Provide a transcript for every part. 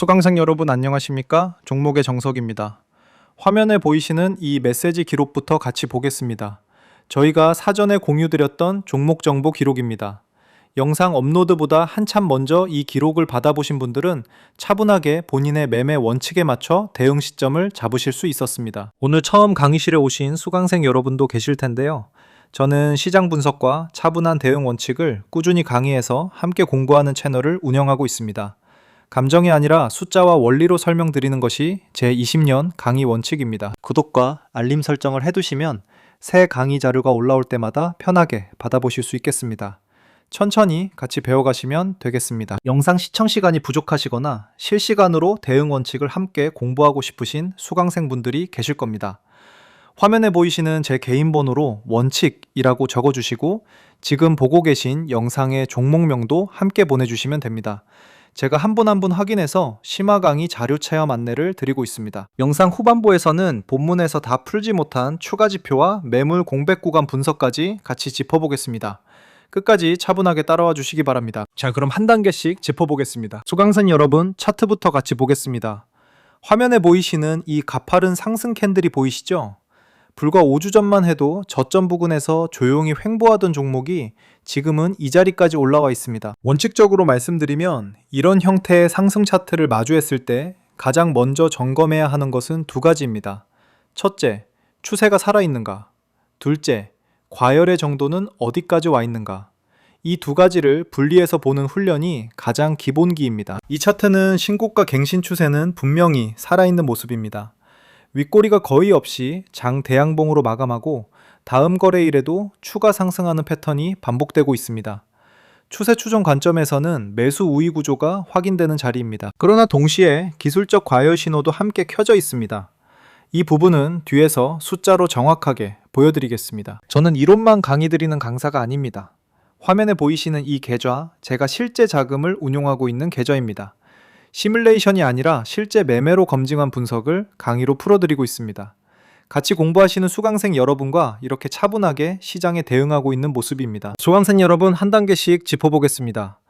수강생 여러분 안녕하십니까? 종목의 정석입니다. 화면에 보이시는 이 메시지 기록부터 같이 보겠습니다. 저희가 사전에 공유드렸던 종목 정보 기록입니다. 영상 업로드보다 한참 먼저 이 기록을 받아보신 분들은 차분하게 본인의 매매 원칙에 맞춰 대응 시점을 잡으실 수 있었습니다. 오늘 처음 강의실에 오신 수강생 여러분도 계실 텐데요. 저는 시장 분석과 차분한 대응 원칙을 꾸준히 강의해서 함께 공부하는 채널을 운영하고 있습니다. 감정이 아니라 숫자와 원리로 설명드리는 것이 제 20년 강의 원칙입니다. 구독과 알림 설정을 해두시면 새 강의 자료가 올라올 때마다 편하게 받아보실 수 있겠습니다. 천천히 같이 배워가시면 되겠습니다. 영상 시청 시간이 부족하시거나 실시간으로 대응 원칙을 함께 공부하고 싶으신 수강생분들이 계실 겁니다. 화면에 보이시는 제 개인 번호로 원칙이라고 적어주시고 지금 보고 계신 영상의 종목명도 함께 보내주시면 됩니다. 제가 한 분 한 분 확인해서 심화 강의 자료 체험 안내를 드리고 있습니다. 영상 후반부에서는 본문에서 다 풀지 못한 추가 지표와 매물 공백 구간 분석까지 같이 짚어보겠습니다. 끝까지 차분하게 따라와 주시기 바랍니다. 자, 그럼 한 단계씩 짚어보겠습니다. 수강생 여러분, 차트부터 같이 보겠습니다. 화면에 보이시는 이 가파른 상승 캔들이 보이시죠? 불과 5주 전만 해도 저점 부근에서 조용히 횡보하던 종목이 지금은 이 자리까지 올라와 있습니다. 원칙적으로 말씀드리면 이런 형태의 상승 차트를 마주했을 때 가장 먼저 점검해야 하는 것은 두 가지입니다. 첫째, 추세가 살아있는가? 둘째, 과열의 정도는 어디까지 와 있는가? 이 두 가지를 분리해서 보는 훈련이 가장 기본기입니다. 이 차트는 신고가 갱신 추세는 분명히 살아있는 모습입니다. 윗꼬리가 거의 없이 장 대양봉으로 마감하고 다음 거래일에도 추가 상승하는 패턴이 반복되고 있습니다. 추세 추종 관점에서는 매수 우위 구조가 확인되는 자리입니다. 그러나 동시에 기술적 과열 신호도 함께 켜져 있습니다. 이 부분은 뒤에서 숫자로 정확하게 보여드리겠습니다. 저는 이론만 강의 드리는 강사가 아닙니다. 화면에 보이시는 이 계좌, 제가 실제 자금을 운용하고 있는 계좌입니다. 시뮬레이션이 아니라 실제 매매로 검증한 분석을 강의로 풀어드리고 있습니다. 같이 공부하시는 수강생 여러분과 이렇게 차분하게 시장에 대응하고 있는 모습입니다. 수강생 여러분, 한 단계씩 짚어보겠습니다.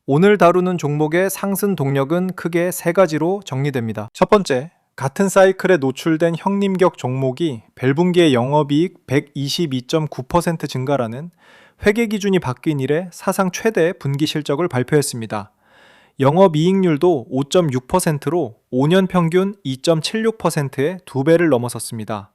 오늘 다루는 종목의 상승 동력은 크게 세 가지로 정리됩니다. 첫 번째, 같은 사이클에 노출된 형님격 종목이 벨분기의 영업이익 122.9% 증가라는 회계 기준이 바뀐 이래 사상 최대 분기 실적을 발표했습니다. 영업이익률도 5.6%로 5년 평균 2.76%의 2배를 넘어섰습니다.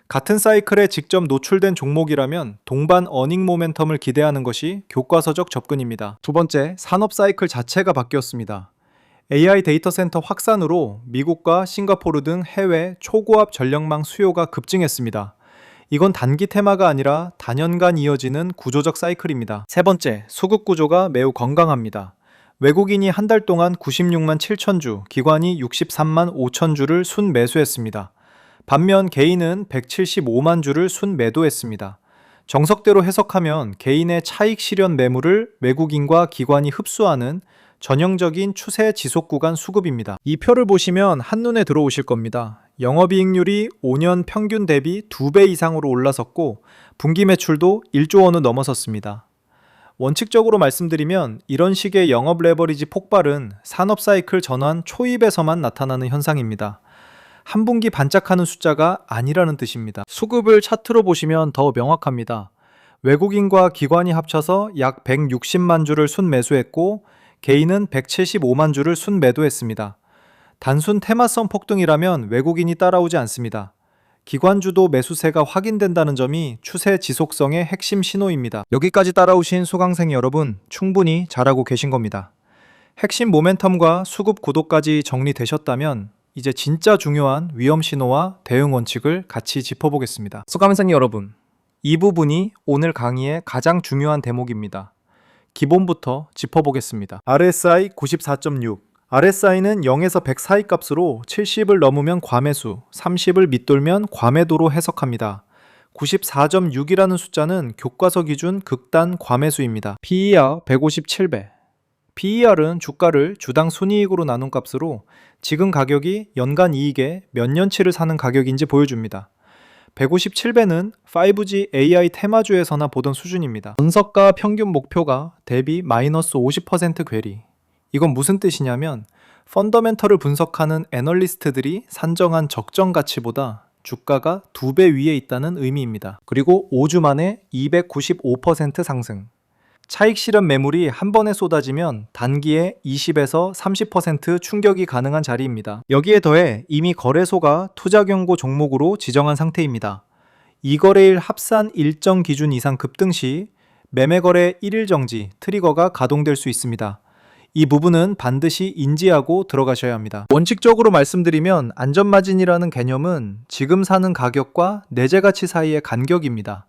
같은 사이클에 직접 노출된 종목이라면 동반 어닝 모멘텀을 기대하는 것이 교과서적 접근입니다. 두 번째, 산업 사이클 자체가 바뀌었습니다. AI 데이터 센터 확산으로 미국과 싱가포르 등 해외 초고압 전력망 수요가 급증했습니다. 이건 단기 테마가 아니라 단연간 이어지는 구조적 사이클입니다. 세 번째, 수급 구조가 매우 건강합니다. 외국인이 한 달 동안 96만 7천 주, 기관이 63만 5천 주를 순매수했습니다. 반면 개인은 175만 주를 순매도했습니다. 정석대로 해석하면 개인의 차익 실현 매물을 외국인과 기관이 흡수하는 전형적인 추세 지속 구간 수급입니다. 이 표를 보시면 한눈에 들어오실 겁니다. 영업이익률이 5년 평균 대비 2배 이상으로 올라섰고 분기 매출도 1조 원을 넘어섰습니다. 원칙적으로 말씀드리면 이런 식의 영업 레버리지 폭발은 산업 사이클 전환 초입에서만 나타나는 현상입니다. 한 분기 반짝하는 숫자가 아니라는 뜻입니다. 수급을 차트로 보시면 더 명확합니다. 외국인과 기관이 합쳐서 약 160만 주를 순매수했고 개인은 175만 주를 순매도했습니다. 단순 테마성 폭등이라면 외국인이 따라오지 않습니다. 기관주도 매수세가 확인된다는 점이 추세 지속성의 핵심 신호입니다. 여기까지 따라오신 수강생 여러분, 충분히 잘하고 계신 겁니다. 핵심 모멘텀과 수급 구도까지 정리되셨다면 이제 진짜 중요한 위험 신호와 대응 원칙을 같이 짚어보겠습니다. 수강생 여러분, 이 부분이 오늘 강의의 가장 중요한 대목입니다. 기본부터 짚어보겠습니다. RSI 94.6, RSI는 0에서 100 사이 값으로 70을 넘으면 과매수, 30을 밑돌면 과매도로 해석합니다. 94.6이라는 숫자는 교과서 기준 극단 과매수입니다. PER 157배. PER은 주가를 주당 순이익으로 나눈 값으로 지금 가격이 연간 이익의 몇 년치를 사는 가격인지 보여줍니다. 157배는 5G AI 테마주에서나 보던 수준입니다. 분석가 평균 목표가 대비 마이너스 50% 괴리. 이건 무슨 뜻이냐면 펀더멘털을 분석하는 애널리스트들이 산정한 적정 가치보다 주가가 2배 위에 있다는 의미입니다. 그리고 5주 만에 295% 상승. 차익 실현 매물이 한 번에 쏟아지면 단기에 20에서 30% 충격이 가능한 자리입니다. 여기에 더해 이미 거래소가 투자 경고 종목으로 지정한 상태입니다. 2거래일 합산 일정 기준 이상 급등 시 매매 거래 1일 정지 트리거가 가동될 수 있습니다. 이 부분은 반드시 인지하고 들어가셔야 합니다. 원칙적으로 말씀드리면 안전마진이라는 개념은 지금 사는 가격과 내재 가치 사이의 간격입니다.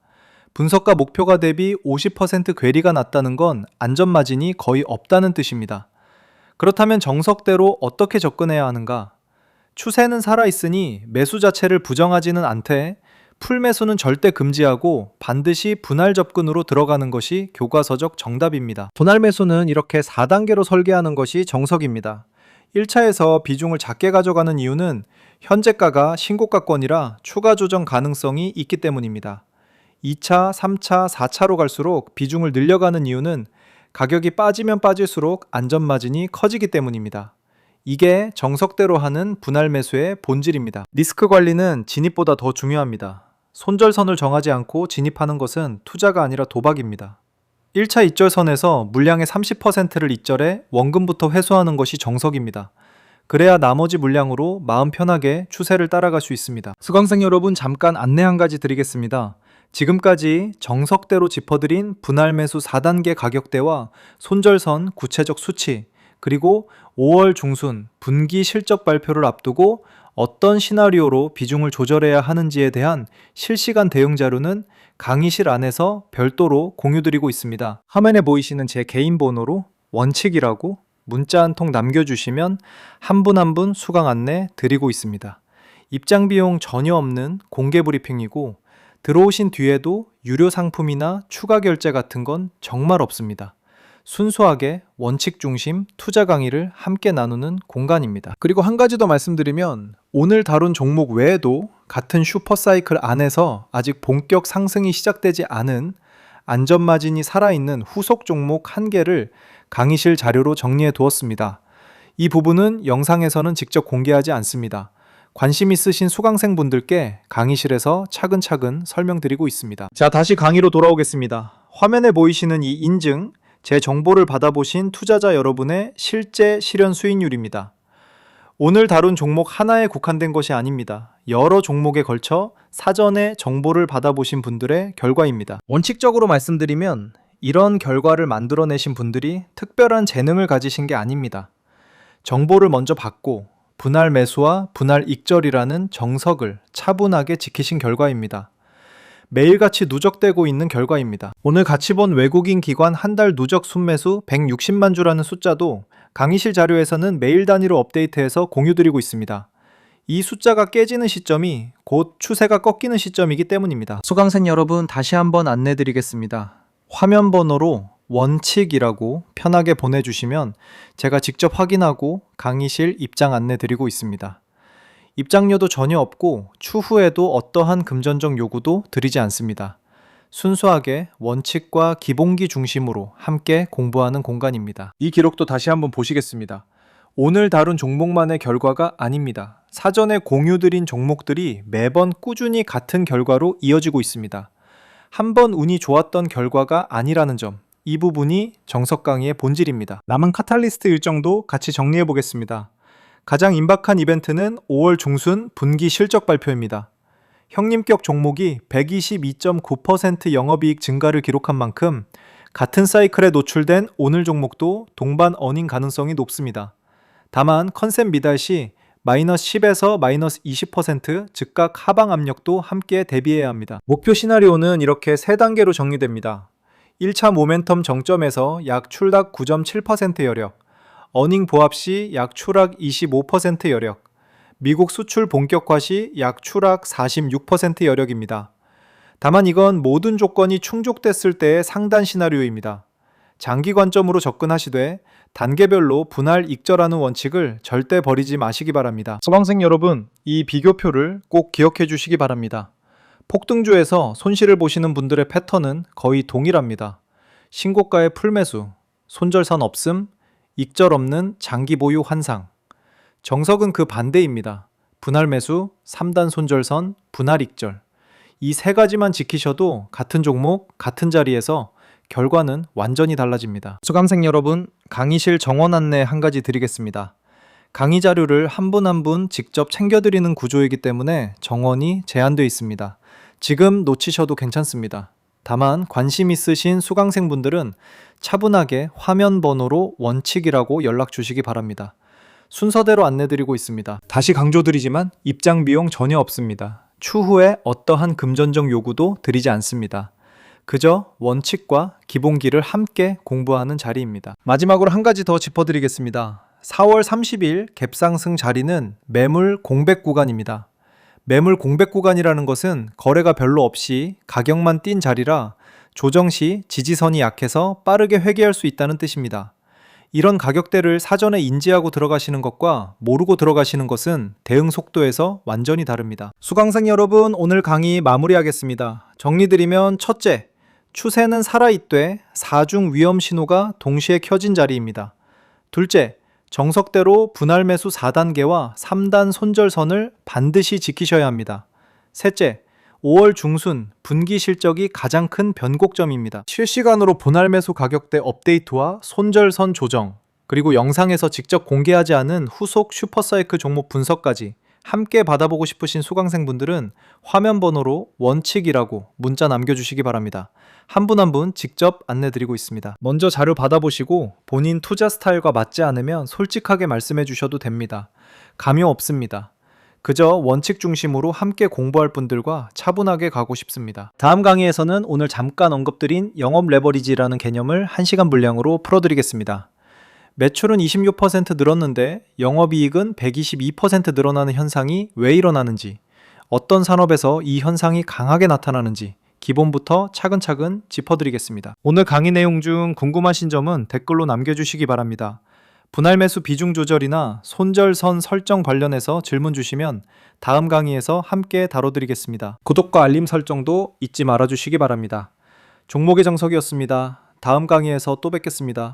분석가 목표가 대비 50% 괴리가 났다는 건 안전마진이 거의 없다는 뜻입니다. 그렇다면 정석대로 어떻게 접근해야 하는가? 추세는 살아있으니 매수 자체를 부정하지는 않되 풀매수는 절대 금지하고 반드시 분할 접근으로 들어가는 것이 교과서적 정답입니다. 분할 매수는 이렇게 4단계로 설계하는 것이 정석입니다. 1차에서 비중을 작게 가져가는 이유는 현재가가 신고가권이라 추가 조정 가능성이 있기 때문입니다. 2차, 3차, 4차로 갈수록 비중을 늘려가는 이유는 가격이 빠지면 빠질수록 안전마진이 커지기 때문입니다. 이게 정석대로 하는 분할 매수의 본질입니다. 리스크 관리는 진입보다 더 중요합니다. 손절선을 정하지 않고 진입하는 것은 투자가 아니라 도박입니다. 1차 입절선에서 물량의 30%를 입절해 원금부터 회수하는 것이 정석입니다. 그래야 나머지 물량으로 마음 편하게 추세를 따라갈 수 있습니다. 수강생 여러분, 잠깐 안내 한 가지 드리겠습니다. 지금까지 정석대로 짚어드린 분할 매수 4단계 가격대와 손절선 구체적 수치, 그리고 5월 중순 분기 실적 발표를 앞두고 어떤 시나리오로 비중을 조절해야 하는지에 대한 실시간 대응 자료는 강의실 안에서 별도로 공유드리고 있습니다. 화면에 보이시는 제 개인 번호로 원칙이라고 문자 한 통 남겨주시면 한 분 한 분 수강 안내 드리고 있습니다. 입장 비용 전혀 없는 공개 브리핑이고 들어오신 뒤에도 유료 상품이나 추가 결제 같은 건 정말 없습니다. 순수하게 원칙 중심 투자 강의를 함께 나누는 공간입니다. 그리고 한 가지 더 말씀드리면 오늘 다룬 종목 외에도 같은 슈퍼사이클 안에서 아직 본격 상승이 시작되지 않은 안전마진이 살아있는 후속 종목 1개를 강의실 자료로 정리해 두었습니다. 이 부분은 영상에서는 직접 공개하지 않습니다. 관심 있으신 수강생분들께 강의실에서 차근차근 설명드리고 있습니다. 자, 다시 강의로 돌아오겠습니다. 화면에 보이시는 이 인증, 제 정보를 받아보신 투자자 여러분의 실제 실현 수익률입니다. 오늘 다룬 종목 하나에 국한된 것이 아닙니다. 여러 종목에 걸쳐 사전에 정보를 받아보신 분들의 결과입니다. 원칙적으로 말씀드리면 이런 결과를 만들어내신 분들이 특별한 재능을 가지신 게 아닙니다. 정보를 먼저 받고 분할 매수와 분할 익절이라는 정석을 차분하게 지키신 결과입니다. 매일같이 누적되고 있는 결과입니다. 오늘 같이 본 외국인 기관 한 달 누적 순매수 160만 주라는 숫자도 강의실 자료에서는 매일 단위로 업데이트해서 공유드리고 있습니다. 이 숫자가 깨지는 시점이 곧 추세가 꺾이는 시점이기 때문입니다. 수강생 여러분, 다시 한번 안내드리겠습니다. 화면 번호로 원칙이라고 편하게 보내주시면 제가 직접 확인하고 강의실 입장 안내 드리고 있습니다. 입장료도 전혀 없고 추후에도 어떠한 금전적 요구도 드리지 않습니다. 순수하게 원칙과 기본기 중심으로 함께 공부하는 공간입니다. 이 기록도 다시 한번 보시겠습니다. 오늘 다룬 종목만의 결과가 아닙니다. 사전에 공유드린 종목들이 매번 꾸준히 같은 결과로 이어지고 있습니다. 한번 운이 좋았던 결과가 아니라는 점, 이 부분이 정석 강의의 본질입니다. 남은 카탈리스트 일정도 같이 정리해 보겠습니다. 가장 임박한 이벤트는 5월 중순 분기 실적 발표입니다. 형님격 종목이 122.9% 영업이익 증가를 기록한 만큼 같은 사이클에 노출된 오늘 종목도 동반 어닝 가능성이 높습니다. 다만 컨셉 미달 시 마이너스 10에서 마이너스 20% 즉각 하방 압력도 함께 대비해야 합니다. 목표 시나리오는 이렇게 3단계로 정리됩니다. 1차 모멘텀 정점에서 약 출락 9.7% 여력, 어닝 보합 시 약 추락 25% 여력, 미국 수출 본격화 시 약 추락 46% 여력입니다. 다만 이건 모든 조건이 충족됐을 때의 상단 시나리오입니다. 장기 관점으로 접근하시되 단계별로 분할 익절하는 원칙을 절대 버리지 마시기 바랍니다. 수강생 여러분, 이 비교표를 꼭 기억해 주시기 바랍니다. 폭등주에서 손실을 보시는 분들의 패턴은 거의 동일합니다. 신고가의 풀매수, 손절선 없음, 익절 없는 장기 보유 환상, 정석은 그 반대입니다. 분할 매수, 3단 손절선, 분할 익절. 이 세 가지만 지키셔도 같은 종목, 같은 자리에서 결과는 완전히 달라집니다. 수강생 여러분, 강의실 정원 안내 한 가지 드리겠습니다. 강의 자료를 한 분 한 분 직접 챙겨드리는 구조이기 때문에 정원이 제한되어 있습니다. 지금 놓치셔도 괜찮습니다. 다만 관심 있으신 수강생분들은 차분하게 화면 번호로 원칙이라고 연락 주시기 바랍니다. 순서대로 안내드리고 있습니다. 다시 강조드리지만 입장 비용 전혀 없습니다. 추후에 어떠한 금전적 요구도 드리지 않습니다. 그저 원칙과 기본기를 함께 공부하는 자리입니다. 마지막으로 한 가지 더 짚어드리겠습니다. 4월 30일 갭상승 자리는 매물 공백 구간입니다. 매물 공백 구간이라는 것은 거래가 별로 없이 가격만 뛴 자리라 조정 시 지지선이 약해서 빠르게 회귀할 수 있다는 뜻입니다. 이런 가격대를 사전에 인지하고 들어가시는 것과 모르고 들어가시는 것은 대응 속도에서 완전히 다릅니다. 수강생 여러분, 오늘 강의 마무리하겠습니다. 정리드리면 첫째, 추세는 살아있되 사중 위험 신호가 동시에 켜진 자리입니다. 둘째, 정석대로 분할 매수 4단계와 3단 손절선을 반드시 지키셔야 합니다. 셋째, 5월 중순 분기 실적이 가장 큰 변곡점입니다. 실시간으로 분할 매수 가격대 업데이트와 손절선 조정, 그리고 영상에서 직접 공개하지 않은 후속 슈퍼사이클 종목 분석까지 함께 받아보고 싶으신 수강생분들은 화면 번호로 원칙이라고 문자 남겨주시기 바랍니다. 한 분 한 분 직접 안내드리고 있습니다. 먼저 자료 받아보시고 본인 투자 스타일과 맞지 않으면 솔직하게 말씀해 주셔도 됩니다. 강요 없습니다. 그저 원칙 중심으로 함께 공부할 분들과 차분하게 가고 싶습니다. 다음 강의에서는 오늘 잠깐 언급드린 영업 레버리지라는 개념을 1시간 분량으로 풀어드리겠습니다. 매출은 26% 늘었는데 영업이익은 122% 늘어나는 현상이 왜 일어나는지, 어떤 산업에서 이 현상이 강하게 나타나는지 기본부터 차근차근 짚어드리겠습니다. 오늘 강의 내용 중 궁금하신 점은 댓글로 남겨주시기 바랍니다. 분할 매수 비중 조절이나 손절선 설정 관련해서 질문 주시면 다음 강의에서 함께 다뤄드리겠습니다. 구독과 알림 설정도 잊지 말아주시기 바랍니다. 종목의 정석이었습니다. 다음 강의에서 또 뵙겠습니다.